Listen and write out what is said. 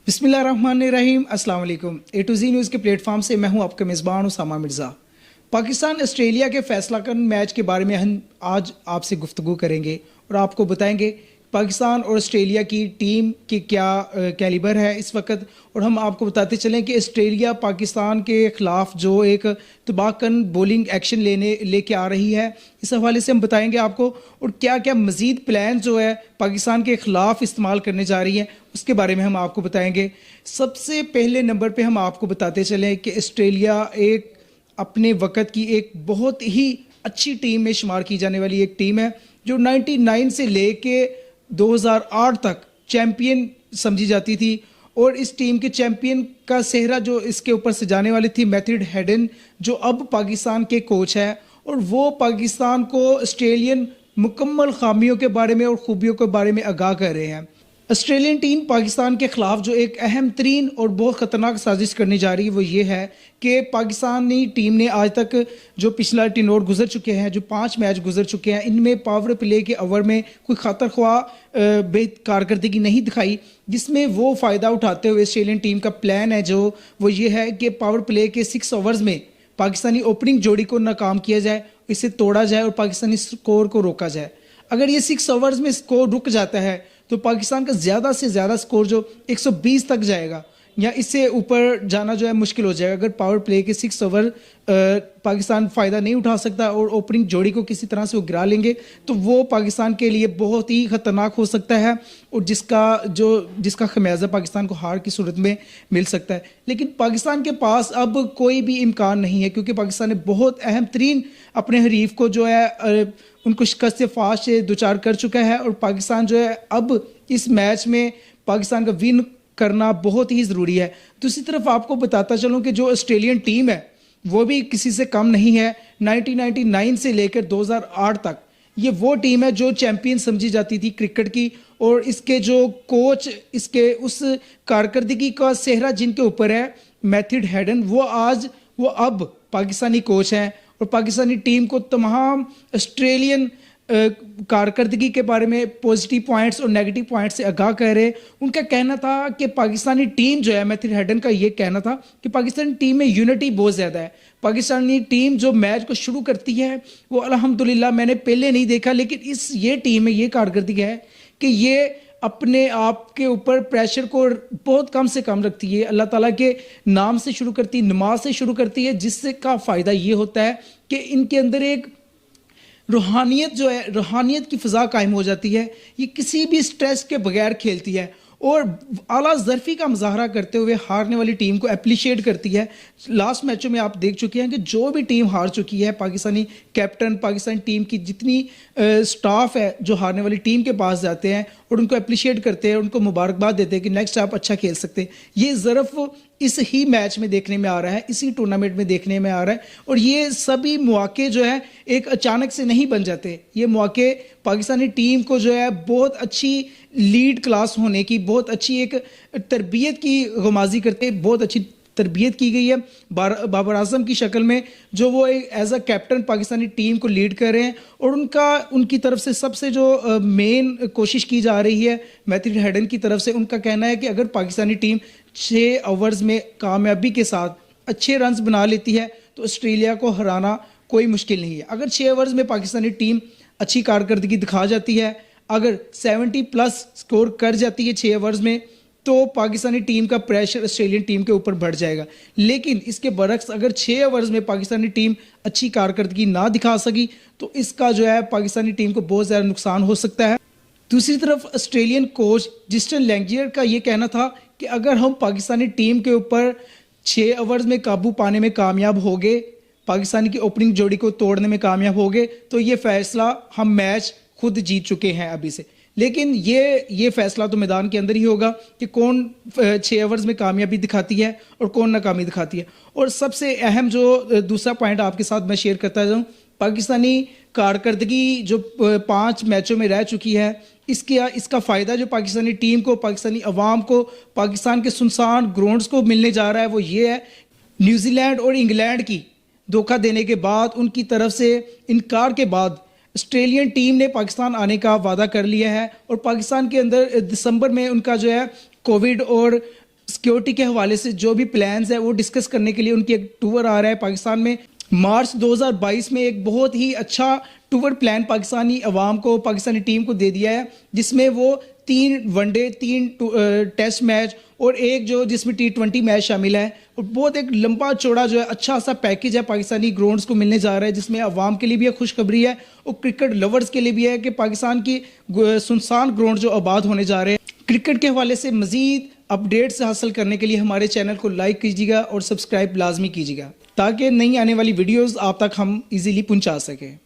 बिस्मिल्लाहिर्रहमानिर्रहीम, अस्सलाम वालेकुम। ए टू जी न्यूज़ के प्लेटफॉर्म से मैं हूं आपका मेज़बान उसामा मिर्ज़ा। पाकिस्तान ऑस्ट्रेलिया के फैसला कन मैच के बारे में हम आज आपसे गुफ्तगू करेंगे और आपको बताएंगे पाकिस्तान और ऑस्ट्रेलिया की टीम की क्या कैलिबर है इस वक्त। और हम आपको बताते चलें कि ऑस्ट्रेलिया पाकिस्तान के ख़िलाफ़ जो एक तबाहकन बॉलिंग एक्शन लेके आ रही है, इस हवाले से हम बताएंगे आपको। और क्या क्या मज़ीद प्लान जो है पाकिस्तान के ख़िलाफ़ इस्तेमाल करने जा रही है, उसके बारे में हम आपको बताएंगे। सबसे पहले नंबर पे हम आपको बताते चलें कि ऑस्ट्रेलिया एक अपने वक़्त की एक बहुत ही अच्छी टीम में शुमार की जाने वाली एक टीम है, जो 99 से लेके 2008 तक चैम्पियन समझी जाती थी। और इस टीम के चैम्पियन का सेहरा जो इसके ऊपर सजाने वाली थी मैथ्यू हेडन, जो अब पाकिस्तान के कोच है। और वो पाकिस्तान को ऑस्ट्रेलियन मुकम्मल खामियों के बारे में और खूबियों के बारे में आगाह कर रहे हैं। ऑस्ट्रेलियन टीम पाकिस्तान के ख़िलाफ़ जो एक अहम तरीन और बहुत ख़तरनाक साजिश करने जा रही है, वो ये है कि पाकिस्तानी टीम ने आज तक जो पिछला टिनोर गुजर चुके हैं, जो 5 मैच गुजर चुके हैं, इनमें पावर प्ले के ओवर में कोई खातर ख्वाह कारकर्दगी नहीं दिखाई, जिसमें वो फ़ायदा उठाते हुए ऑस्ट्रेलियन टीम का प्लान है जो वो ये है कि पावर प्ले के 6 ओवर्स में पाकिस्तानी ओपनिंग जोड़ी को नाकाम किया जाए, इसे तोड़ा जाए और पाकिस्तानी स्कोर को रोका जाए। अगर ये 6 ओवर्स में स्कोर रुक जाता है तो पाकिस्तान का ज़्यादा से ज़्यादा स्कोर जो 120 तक जाएगा या इससे ऊपर जाना जो है मुश्किल हो जाएगा। अगर पावर प्ले के 6 ओवर पाकिस्तान फ़ायदा नहीं उठा सकता और ओपनिंग जोड़ी को किसी तरह से वो गिरा लेंगे, तो वो पाकिस्तान के लिए बहुत ही ख़तरनाक हो सकता है और जिसका खमियाजा पाकिस्तान को हार की सूरत में मिल सकता है। लेकिन पाकिस्तान के पास अब कोई भी इम्कान नहीं है, क्योंकि पाकिस्तान ने बहुत अहम तरीन अपने हरीफ को जो है उनको शिकस्त फाश से दुचार कर चुका है। और पाकिस्तान जो है अब इस मैच में पाकिस्तान का विन करना बहुत ही ज़रूरी है। दूसरी तरफ आपको बताता चलूँ कि जो ऑस्ट्रेलियन टीम है वो भी किसी से कम नहीं है। 1999 से लेकर 2008 तक ये वो टीम है जो चैम्पियन समझी जाती थी क्रिकेट की। और इसके जो कोच, इसके उस कारकर्दगी का सेहरा जिनके ऊपर है मैथ्यू हेडन, वो अब पाकिस्तानी कोच हैं और पाकिस्तानी टीम को तमाम ऑस्ट्रेलियन कारकर्दगी के बारे में पॉजिटिव पॉइंट्स और नेगेटिव पॉइंट्स से आगाह कर रहे। उनका कहना था कि पाकिस्तानी टीम जो है, मैथ्यू हेडन का ये कहना था कि पाकिस्तानी टीम में यूनिटी बहुत ज़्यादा है। पाकिस्तानी टीम जो मैच को शुरू करती है वो अल्हम्दुलिल्लाह मैंने पहले नहीं देखा, लेकिन ये टीम में ये कारकर्दगी है कि ये अपने आप के ऊपर प्रेशर को बहुत कम से कम रखती है। अल्लाह ताला के नाम से शुरू करती है, नमाज से शुरू करती है, जिससे का फ़ायदा ये होता है कि इनके अंदर एक रूहानियत जो है, रूहानियत की फ़िज़ा कायम हो जाती है। ये किसी भी स्ट्रेस के बगैर खेलती है और आला ज़रफ़ी का मुज़ाहरा करते हुए हारने वाली टीम को एप्रिशिएट करती है। लास्ट मैचों में आप देख चुके हैं कि जो भी टीम हार चुकी है, पाकिस्तानी कैप्टन, पाकिस्तानी टीम की जितनी स्टाफ है जो हारने वाली टीम के पास जाते हैं और उनको एप्रिशिएट करते हैं, उनको मुबारकबाद देते हैं कि नेक्स्ट आप अच्छा खेल सकते हैं। ये ज़रफ़ इस ही मैच में देखने में आ रहा है, इसी टूर्नामेंट में देखने में आ रहा है। और ये सभी मौके जो है एक अचानक से नहीं बन जाते। ये मौके पाकिस्तानी टीम को जो है बहुत अच्छी लीड क्लास होने की, बहुत अच्छी एक तरबियत की गुमाजी करते, बहुत अच्छी तरबियत की गई है बाबर आजम की शक्ल में, जो वो एक as a captain Pakistani team को लीड कर रहे हैं। और उनकी तरफ से सबसे जो मेन कोशिश की जा रही है मैथ्यू हेडन की तरफ से, उनका कहना है कि अगर पाकिस्तानी टीम 6 ओवर्स में कामयाबी के साथ अच्छे रन्स बना लेती है तो ऑस्ट्रेलिया को हराना कोई मुश्किल नहीं है। अगर 6 ओवर्स में पाकिस्तानी टीम अच्छी कारकर्दगी दिखा जाती है, अगर 70+ स्कोर कर जाती है 6 ओवर्स में, तो पाकिस्तानी टीम का प्रेशर ऑस्ट्रेलियन टीम के ऊपर बढ़ जाएगा। लेकिन इसके बरक्स अगर 6 ओवर्स में पाकिस्तानी टीम अच्छी कारकर्दगी ना दिखा सकी तो इसका जो है पाकिस्तानी टीम को बहुत ज़्यादा नुकसान हो सकता है। दूसरी तरफ ऑस्ट्रेलियन कोच जिस्टन लैंगजियर का ये कहना था कि अगर हम पाकिस्तानी टीम के ऊपर 6 ओवर्स में काबू पाने में कामयाब हो गए, पाकिस्तान की ओपनिंग जोड़ी को तोड़ने में कामयाब हो गए, तो ये फैसला हम मैच खुद जीत चुके हैं अभी से। लेकिन ये फैसला तो मैदान के अंदर ही होगा कि कौन 6 ओवर्स में कामयाबी दिखाती है और कौन नाकामी दिखाती है। और सबसे अहम जो दूसरा पॉइंट आपके साथ मैं शेयर करता जाऊँ, पाकिस्तानी कारकर्दगी जो 5 मैचों में रह चुकी है, इसका फ़ायदा जो पाकिस्तानी टीम को, पाकिस्तानी अवाम को, पाकिस्तान के सुनसान ग्राउंड्स को मिलने जा रहा है, वो ये है न्यूजीलैंड और इंग्लैंड की धोखा देने के बाद, उनकी तरफ से इनकार के बाद ऑस्ट्रेलियन टीम ने पाकिस्तान आने का वादा कर लिया है। और पाकिस्तान के अंदर दिसंबर में उनका जो है कोविड और सिक्योरिटी के हवाले से जो भी प्लान्स है वो डिस्कस करने के लिए उनकी एक टूर आ रहा है पाकिस्तान में। मार्च 2022 में एक बहुत ही अच्छा टूर प्लान पाकिस्तानी अवाम को, पाकिस्तानी टीम को दे दिया है, जिसमें वो 3 वनडे, 3 टेस्ट मैच और एक जो जिसमें T20 मैच शामिल है। और बहुत एक लंबा चौड़ा जो है अच्छा सा पैकेज है पाकिस्तानी ग्राउंड्स को मिलने जा रहा है, जिसमें अवाम के लिए भी एक खुशखबरी है और क्रिकेट लवर्स के लिए भी है कि पाकिस्तान की सुनसान ग्राउंड जो आबाद होने जा रहे हैं। क्रिकेट के हवाले से मजीद अपडेट्स हासिल करने के लिए हमारे चैनल को लाइक कीजिएगा और सब्सक्राइब लाजमी कीजिएगा, ताकि नई आने वाली वीडियोस आप तक हम इजीली पहुंचा सकें।